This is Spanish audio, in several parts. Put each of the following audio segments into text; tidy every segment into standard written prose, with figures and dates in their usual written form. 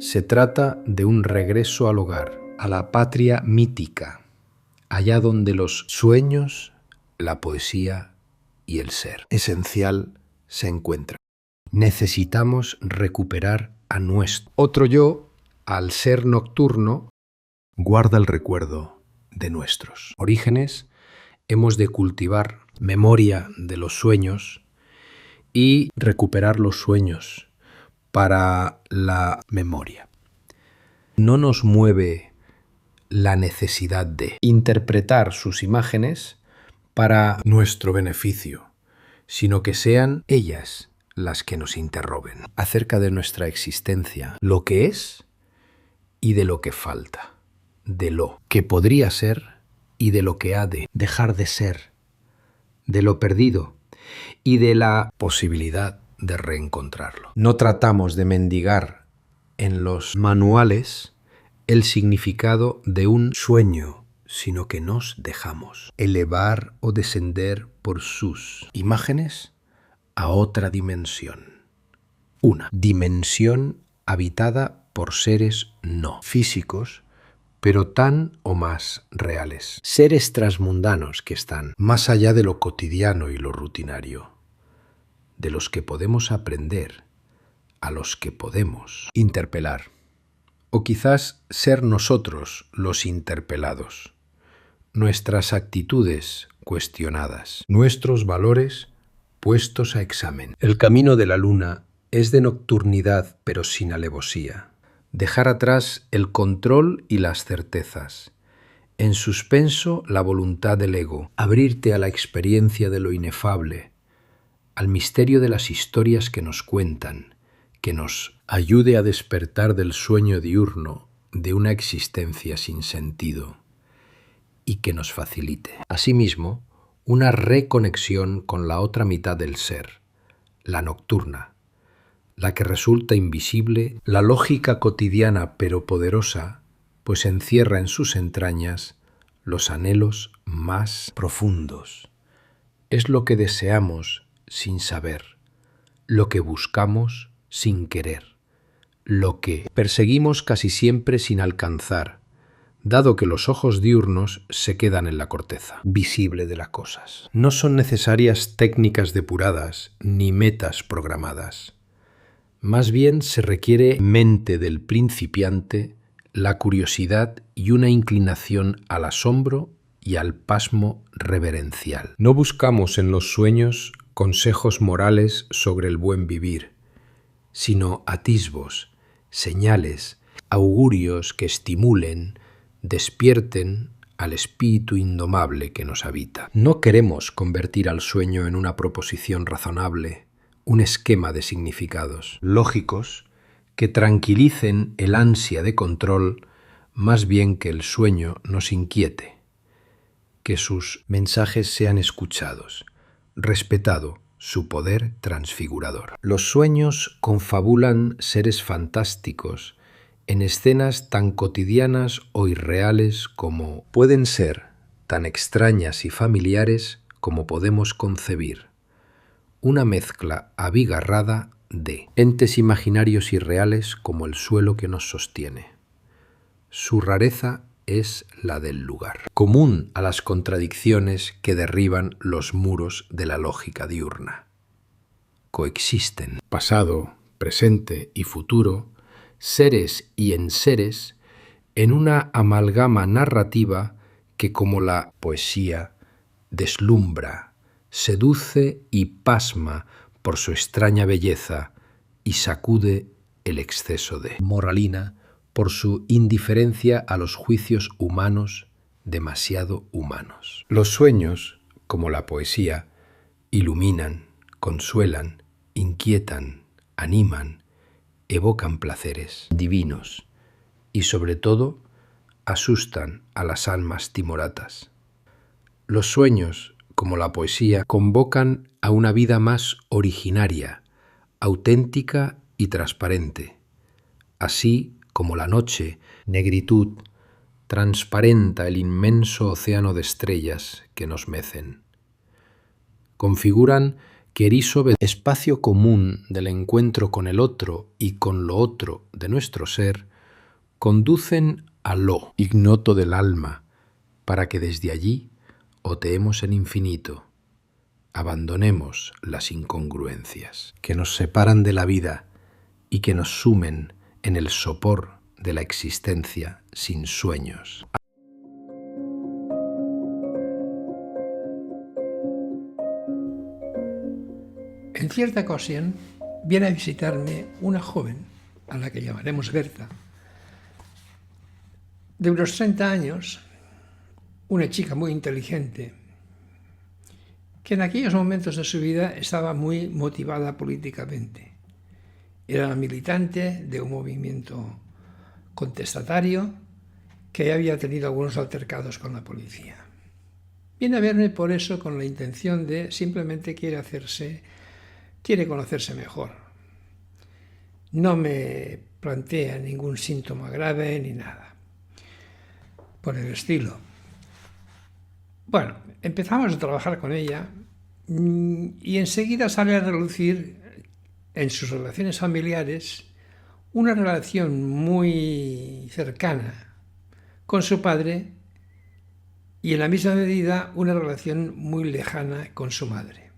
Se trata de un regreso al hogar, a la patria mítica, allá donde los sueños, la poesía y el ser esencial se encuentran. Necesitamos recuperar a nuestro otro yo, al ser nocturno, guarda el recuerdo de nuestros orígenes. Hemos de cultivar memoria de los sueños y recuperar los sueños para la memoria. No nos mueve la necesidad de interpretar sus imágenes para nuestro beneficio, sino que sean ellas las que nos interroguen acerca de nuestra existencia, lo que es y de lo que falta, de lo que podría ser y de lo que ha de dejar de ser, de lo perdido y de la posibilidad de reencontrarlo. No tratamos de mendigar en los manuales el significado de un sueño, sino que nos dejamos elevar o descender por sus imágenes a otra dimensión. Una dimensión habitada por seres no físicos, pero tan o más reales. Seres transmundanos que están más allá de lo cotidiano y lo rutinario, de los que podemos aprender, a los que podemos interpelar. O quizás ser nosotros los interpelados, nuestras actitudes cuestionadas, nuestros valores puestos a examen. El camino de la luna es de nocturnidad, pero sin alevosía. Dejar atrás el control y las certezas. En suspenso la voluntad del ego. Abrirte a la experiencia de lo inefable, al misterio de las historias que nos cuentan, que nos ayude a despertar del sueño diurno de una existencia sin sentido y que nos facilite, asimismo, una reconexión con la otra mitad del ser, la nocturna, la que resulta invisible, la lógica cotidiana pero poderosa, pues encierra en sus entrañas los anhelos más profundos. Es lo que deseamos sin saber, lo que buscamos sin querer, lo que perseguimos casi siempre sin alcanzar, dado que los ojos diurnos se quedan en la corteza visible de las cosas. No son necesarias técnicas depuradas ni metas programadas. Más bien se requiere mente del principiante, la curiosidad y una inclinación al asombro y al pasmo reverencial. No buscamos en los sueños consejos morales sobre el buen vivir, sino atisbos, señales, augurios que estimulen, despierten al espíritu indomable que nos habita. No queremos convertir al sueño en una proposición razonable, un esquema de significados lógicos que tranquilicen el ansia de control, más bien que el sueño nos inquiete, que sus mensajes sean escuchados, respetado su poder transfigurador. Los sueños confabulan seres fantásticos en escenas tan cotidianas o irreales como pueden ser, tan extrañas y familiares como podemos concebir. Una mezcla abigarrada de entes imaginarios y reales como el suelo que nos sostiene. Su rareza es la del lugar, común a las contradicciones que derriban los muros de la lógica diurna. Coexisten pasado, presente y futuro, seres y enseres, en una amalgama narrativa que, como la poesía, deslumbra, seduce y pasma por su extraña belleza y sacude el exceso de moralina por su indiferencia a los juicios humanos demasiado humanos. Los sueños, como la poesía, iluminan, consuelan, inquietan, animan, evocan placeres divinos y, sobre todo, asustan a las almas timoratas. Los sueños, como la poesía, convocan a una vida más originaria, auténtica y transparente, así como la noche, negritud, transparenta el inmenso océano de estrellas que nos mecen. Configuran Queriso espacio común del encuentro con el otro y con lo otro de nuestro ser, conducen a lo ignoto del alma, para que desde allí oteemos el infinito, abandonemos las incongruencias que nos separan de la vida y que nos sumen en el sopor de la existencia sin sueños. En cierta ocasión viene a visitarme una joven, a la que llamaremos Berta, de unos 30 años, una chica muy inteligente, que en aquellos momentos de su vida estaba muy motivada políticamente. Era militante de un movimiento contestatario que había tenido algunos altercados con la policía. Viene a verme por eso con la intención de simplemente quiere conocerse mejor. No me plantea ningún síntoma grave ni nada por el estilo. Bueno, empezamos a trabajar con ella y enseguida sale a relucir en sus relaciones familiares una relación muy cercana con su padre y en la misma medida una relación muy lejana con su madre.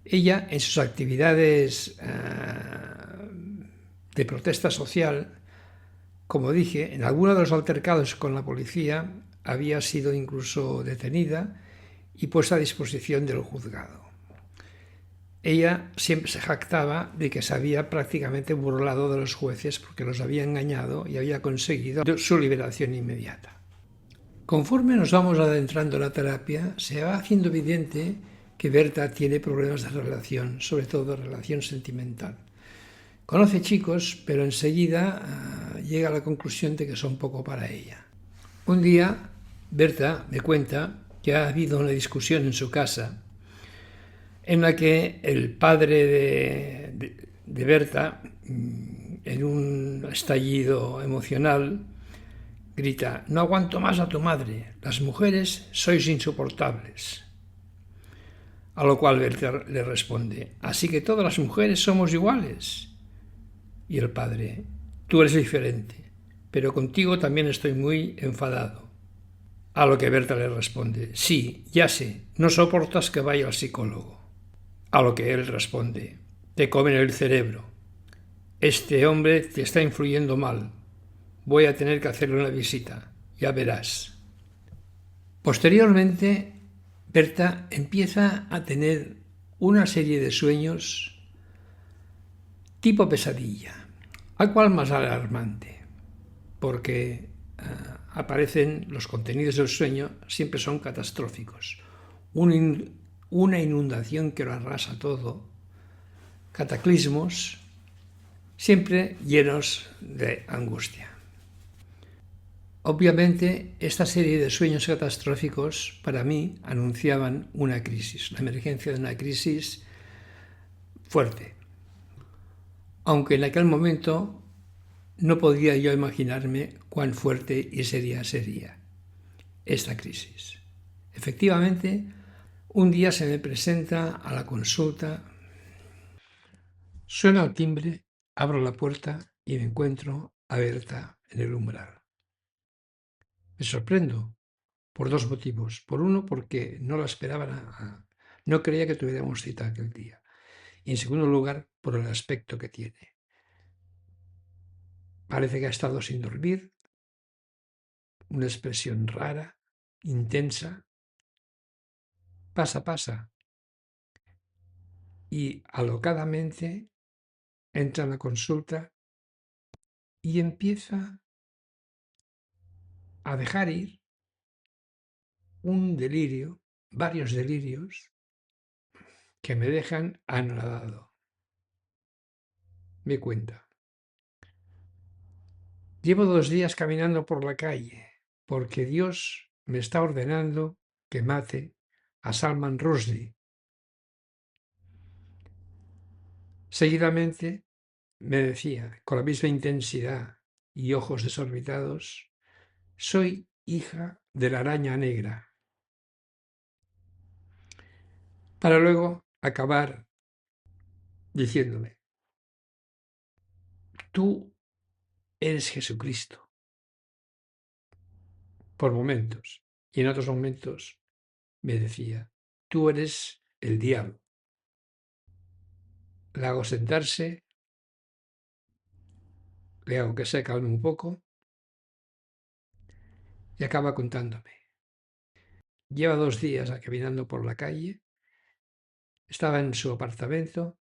Ella, en sus actividades de protesta social, como dije, en alguno de los altercados con la policía había sido incluso detenida y puesta a disposición del juzgado. Ella siempre se jactaba de que se había prácticamente burlado de los jueces porque los había engañado y había conseguido su liberación inmediata. Conforme nos vamos adentrando en la terapia, se va haciendo evidente que Berta tiene problemas de relación, sobre todo de relación sentimental. Conoce chicos, pero enseguida llega a la conclusión de que son poco para ella. Un día, Berta me cuenta que ha habido una discusión en su casa en la que el padre de Berta, en un estallido emocional, grita: «No aguanto más a tu madre, las mujeres sois insoportables». A lo cual Berta le responde: «¿Así que todas las mujeres somos iguales?» Y el padre: «Tú eres diferente, pero contigo también estoy muy enfadado». A lo que Berta le responde: «Sí, ya sé, no soportas que vaya al psicólogo». A lo que él responde: «Te comen el cerebro. Este hombre te está influyendo mal. Voy a tener que hacerle una visita, ya verás». Posteriormente, Berta empieza a tener una serie de sueños tipo pesadilla, al cual más alarmante, porque aparecen los contenidos del sueño, siempre son catastróficos. Una inundación que lo arrasa todo, cataclismos, siempre llenos de angustia. Obviamente, esta serie de sueños catastróficos para mí anunciaban una crisis, la emergencia de una crisis fuerte. Aunque en aquel momento no podía yo imaginarme cuán fuerte y seria sería esta crisis. Efectivamente, un día se me presenta a la consulta, suena el timbre, abro la puerta y me encuentro a Berta en el umbral. Me sorprendo por dos motivos. Por uno, porque no la esperaba, no creía que tuviéramos cita aquel día. Y en segundo lugar, por el aspecto que tiene. Parece que ha estado sin dormir, una expresión rara, intensa. Pasa. Y alocadamente entra en la consulta y empieza a dejar ir un delirio, varios delirios, que me dejan anonadado. Me cuenta: «Llevo 2 días caminando por la calle porque Dios me está ordenando que mate a Salman Rushdie». Seguidamente me decía, con la misma intensidad y ojos desorbitados: «Soy hija de la araña negra». para luego acabar diciéndome, tú eres Jesucristo, por momentos, y en otros momentos me decía, tú eres el diablo. Le hago sentarse, le hago que se calme un poco y acaba contándome. Lleva 2 días caminando por la calle, estaba en su apartamento,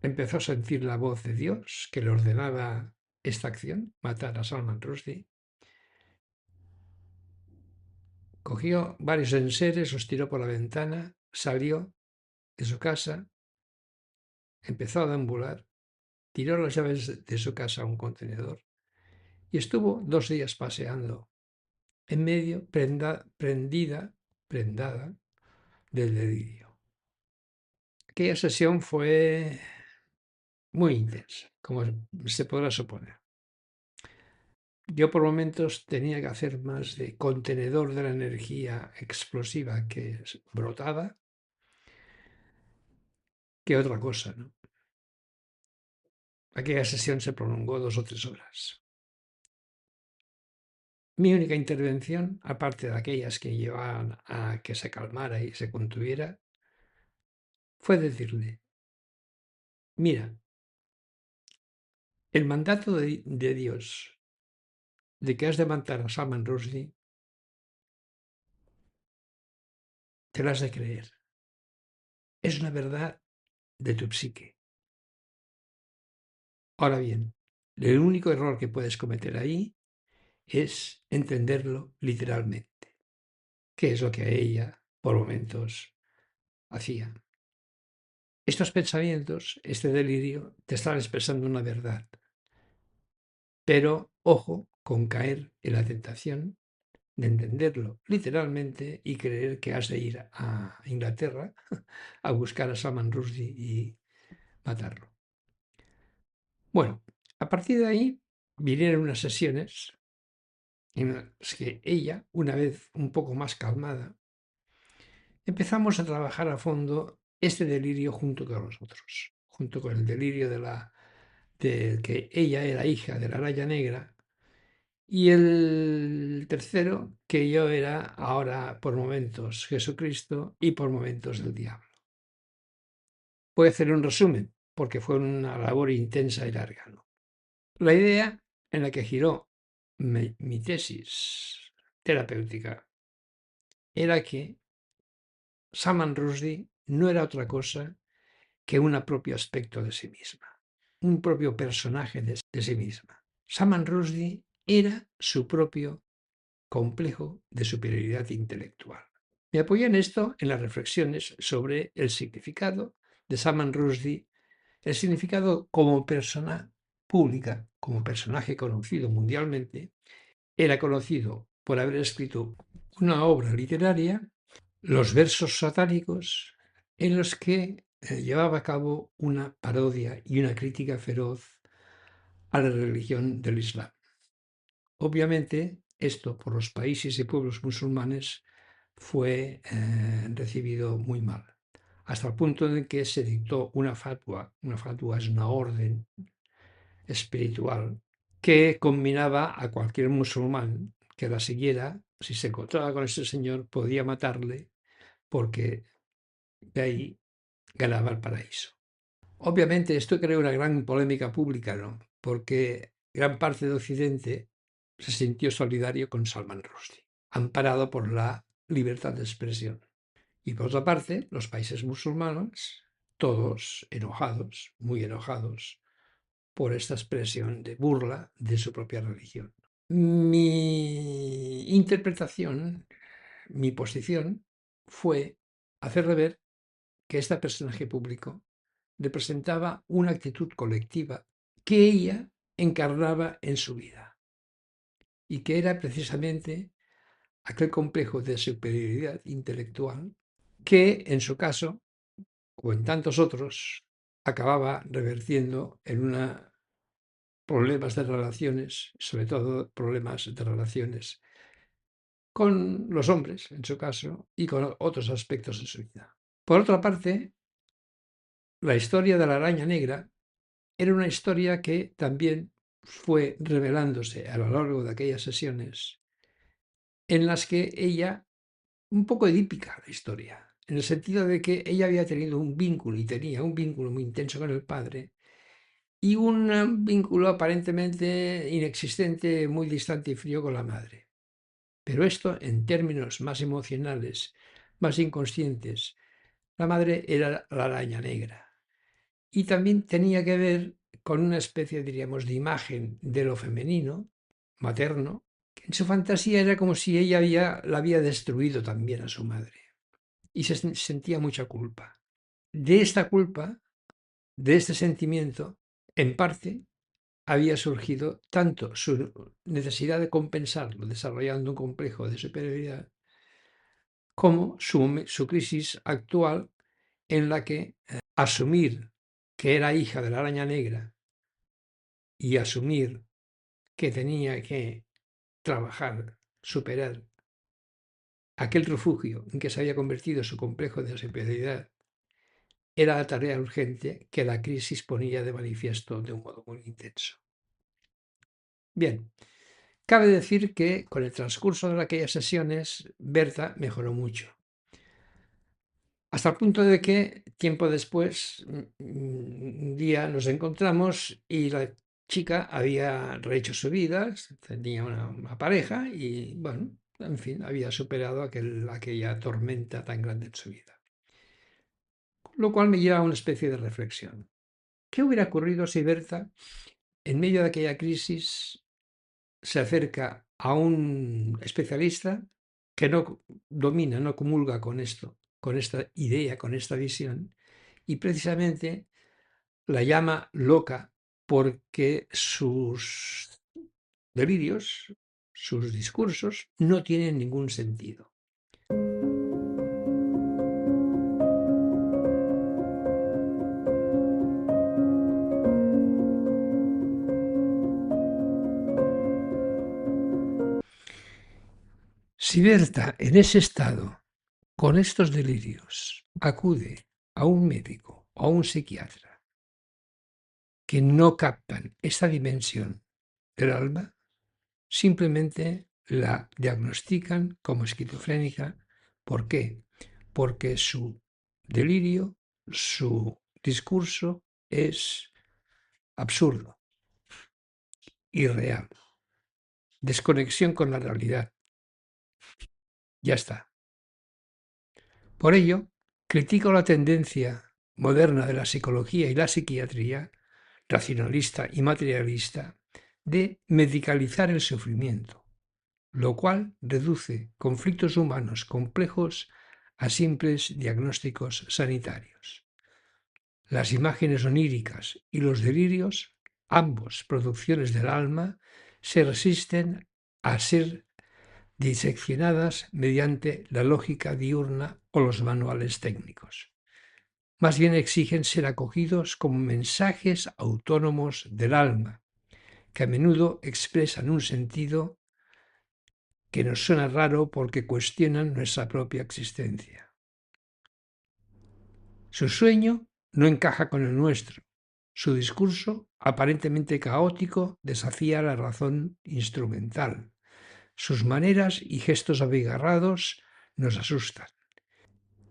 empezó a sentir la voz de Dios que le ordenaba esta acción, matar a Salman Rushdie. Cogió varios enseres, los tiró por la ventana, salió de su casa, empezó a deambular, tiró las llaves de su casa a un contenedor y estuvo 2 días paseando en medio, prendada del delirio. Aquella sesión fue muy intensa, como se podrá suponer. Yo por momentos tenía que hacer más de contenedor de la energía explosiva que brotaba que otra cosa, ¿no? Aquella sesión se prolongó 2 o 3 horas. Mi única intervención, aparte de aquellas que llevaban a que se calmara y se contuviera, fue decirle, mira, el mandato de Dios de que has de matar a Salman Rushdie, te lo has de creer. Es una verdad de tu psique. Ahora bien, el único error que puedes cometer ahí es entenderlo literalmente, que es lo que ella, por momentos, hacía. Estos pensamientos, este delirio, te están expresando una verdad, pero ojo con caer en la tentación de entenderlo literalmente y creer que has de ir a Inglaterra a buscar a Salman Rushdie y matarlo. Bueno, a partir de ahí vinieron unas sesiones en las que ella, una vez un poco más calmada, empezamos a trabajar a fondo este delirio junto con nosotros, junto con el delirio de que ella era hija de la raya negra y el tercero que yo era ahora por momentos Jesucristo y por momentos el diablo. Voy a hacer un resumen porque fue una labor intensa y larga, ¿no? La idea en la que giró mi tesis terapéutica era que Salman Rushdie no era otra cosa que un propio aspecto de sí misma, un propio personaje de sí misma. Salman Rushdie era su propio complejo de superioridad intelectual. Me apoyé en esto en las reflexiones sobre el significado de Salman Rushdie, el significado como persona pública, como personaje conocido mundialmente. Era conocido por haber escrito una obra literaria, Los versos satánicos, en los que llevaba a cabo una parodia y una crítica feroz a la religión del Islam. Obviamente, esto por los países y pueblos musulmanes fue recibido muy mal, hasta el punto de que se dictó una fatwa. Una fatwa es una orden espiritual que combinaba a cualquier musulmán que la siguiera, si se encontraba con ese señor, podía matarle porque de ahí ganaba el paraíso. Obviamente esto creó una gran polémica pública, ¿no? Porque gran parte de Occidente se sintió solidario con Salman Rushdie, amparado por la libertad de expresión. Y por otra parte, los países musulmanes, todos enojados, muy enojados, por esta expresión de burla de su propia religión. Mi interpretación, mi posición, fue hacerle ver que este personaje público representaba una actitud colectiva que ella encarnaba en su vida y que era precisamente aquel complejo de superioridad intelectual que, en su caso, o en tantos otros, acababa revertiendo en problemas de relaciones, sobre todo problemas de relaciones con los hombres, en su caso, y con otros aspectos de su vida. Por otra parte, la historia de la araña negra era una historia que también fue revelándose a lo largo de aquellas sesiones en las que ella, un poco edípica la historia, en el sentido de que ella había tenido un vínculo y tenía un vínculo muy intenso con el padre y un vínculo aparentemente inexistente, muy distante y frío con la madre. Pero esto, en términos más emocionales, más inconscientes, la madre era la araña negra. Y también tenía que ver con una especie, diríamos, de imagen de lo femenino, materno, que en su fantasía era como si ella la había destruido también a su madre. Y se sentía mucha culpa. De esta culpa, de este sentimiento, en parte, había surgido tanto su necesidad de compensarlo desarrollando un complejo de superioridad, como su crisis actual en la que asumir que era hija de la araña negra y asumir que tenía que trabajar, superar aquel refugio en que se había convertido su complejo de superioridad, era la tarea urgente que la crisis ponía de manifiesto de un modo muy intenso. Bien, cabe decir que con el transcurso de aquellas sesiones, Berta mejoró mucho. Hasta el punto de que, tiempo después, un día nos encontramos y la chica había rehecho su vida, tenía una pareja y, bueno, en fin, había superado aquella tormenta tan grande en su vida. Lo cual me lleva a una especie de reflexión. ¿Qué hubiera ocurrido si Berta, en medio de aquella crisis, se acerca a un especialista que no domina, no comulga con esto, con esta idea, con esta visión, y precisamente la llama loca porque sus delirios, sus discursos, no tienen ningún sentido? Si Berta, en ese estado, con estos delirios, acude a un médico o a un psiquiatra que no captan esta dimensión del alma, simplemente la diagnostican como esquizofrénica. ¿Por qué? Porque su delirio, su discurso es absurdo, irreal, desconexión con la realidad. Ya está. Por ello, critico la tendencia moderna de la psicología y la psiquiatría, racionalista y materialista, de medicalizar el sufrimiento, lo cual reduce conflictos humanos complejos a simples diagnósticos sanitarios. Las imágenes oníricas y los delirios, ambos producciones del alma, se resisten a ser diseccionadas mediante la lógica diurna o los manuales técnicos. Más bien exigen ser acogidos como mensajes autónomos del alma, que a menudo expresan un sentido que nos suena raro porque cuestionan nuestra propia existencia. Su sueño no encaja con el nuestro. Su discurso, aparentemente caótico, desafía la razón instrumental. Sus maneras y gestos abigarrados nos asustan.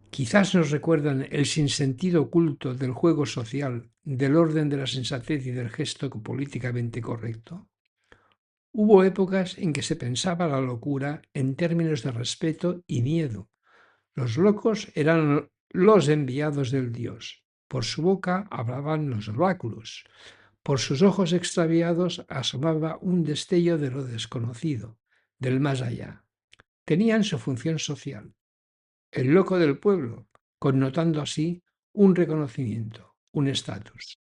Quizás nos recuerdan el sinsentido oculto del juego social, del orden de la sensatez y del gesto políticamente correcto. Hubo épocas en que se pensaba la locura en términos de respeto y miedo. Los locos eran los enviados del Dios. Por su boca hablaban los oráculos. Por sus ojos extraviados asomaba un destello de lo desconocido, del más allá. Tenían su función social. El loco del pueblo, connotando así un reconocimiento, un estatus.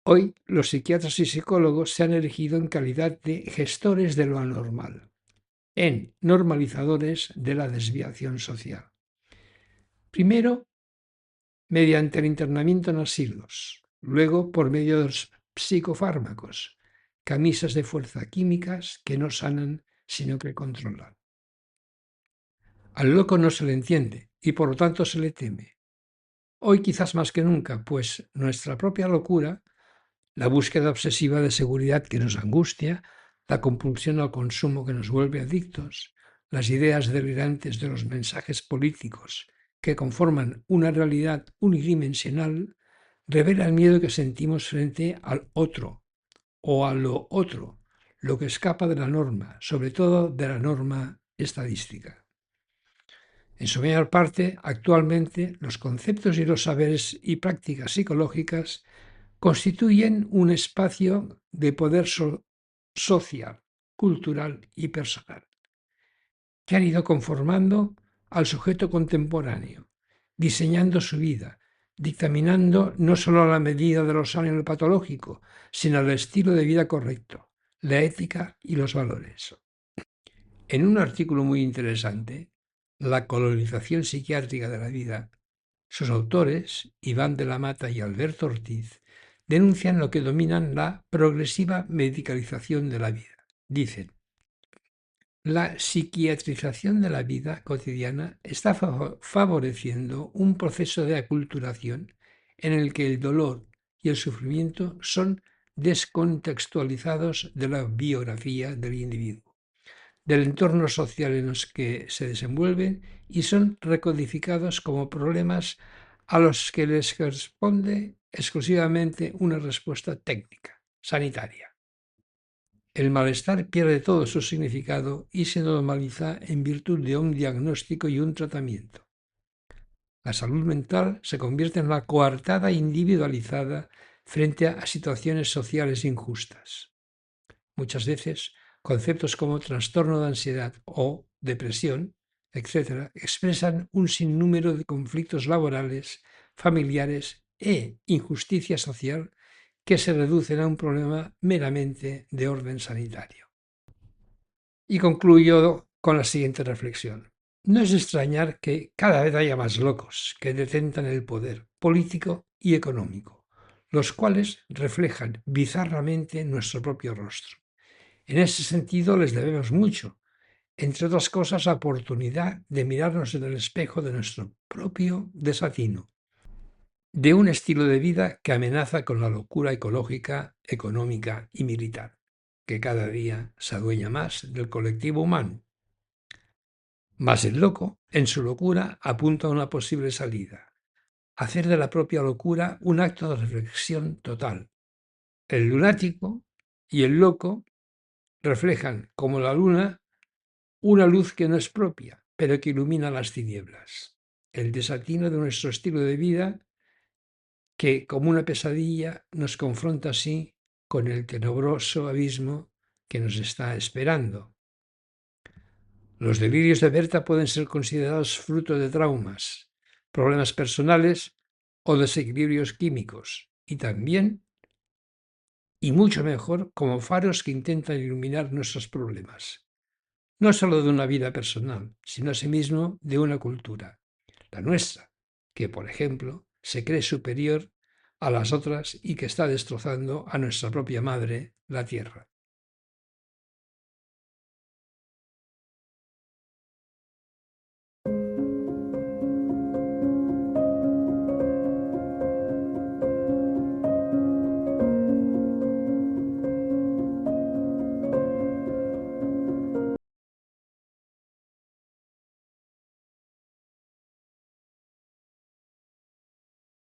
Hoy los psiquiatras y psicólogos se han erigido en calidad de gestores de lo anormal, en normalizadores de la desviación social. Primero, mediante el internamiento en asilos, luego por medio de los psicofármacos, camisas de fuerza químicas que no sanan sino que controlan. Al loco no se le entiende y por lo tanto se le teme. Hoy quizás más que nunca, pues nuestra propia locura, la búsqueda obsesiva de seguridad que nos angustia, la compulsión al consumo que nos vuelve adictos, las ideas delirantes de los mensajes políticos que conforman una realidad unidimensional, revela el miedo que sentimos frente al otro o a lo otro, lo que escapa de la norma, sobre todo de la norma estadística. En su mayor parte, actualmente, los conceptos y los saberes y prácticas psicológicas constituyen un espacio de poder social, cultural y personal, que han ido conformando al sujeto contemporáneo, diseñando su vida, dictaminando no solo a la medida de los ánimos patológicos, sino al estilo de vida correcto, la ética y los valores. En un artículo muy interesante, La colonización psiquiátrica de la vida, sus autores, Iván de la Mata y Alberto Ortiz, denuncian lo que dominan la progresiva medicalización de la vida. Dicen, la psiquiatrización de la vida cotidiana está favoreciendo un proceso de aculturación en el que el dolor y el sufrimiento son descontextualizados de la biografía del individuo, del entorno social en los que se desenvuelven y son recodificados como problemas a los que les corresponde exclusivamente una respuesta técnica, sanitaria. El malestar pierde todo su significado y se normaliza en virtud de un diagnóstico y un tratamiento. La salud mental se convierte en la coartada individualizada frente a situaciones sociales injustas. Muchas veces, conceptos como trastorno de ansiedad o depresión, etc., expresan un sinnúmero de conflictos laborales, familiares e injusticia social que se reducen a un problema meramente de orden sanitario. Y concluyo con la siguiente reflexión. No es de extrañar que cada vez haya más locos que detentan el poder político y económico, los cuales reflejan bizarramente nuestro propio rostro. En ese sentido les debemos mucho, entre otras cosas, la oportunidad de mirarnos en el espejo de nuestro propio desatino, de un estilo de vida que amenaza con la locura ecológica, económica y militar, que cada día se adueña más del colectivo humano. Mas el loco, en su locura, apunta a una posible salida: hacer de la propia locura un acto de reflexión total. El lunático y el loco reflejan, como la luna, una luz que no es propia, pero que ilumina las tinieblas. El desatino de nuestro estilo de vida, que, como una pesadilla, nos confronta así con el tenebroso abismo que nos está esperando. Los delirios de Berta pueden ser considerados fruto de traumas, problemas personales o desequilibrios químicos, y también, y mucho mejor, como faros que intentan iluminar nuestros problemas, no solo de una vida personal, sino asimismo de una cultura, la nuestra, que, por ejemplo, se cree superior a las otras y que está destrozando a nuestra propia madre, la tierra.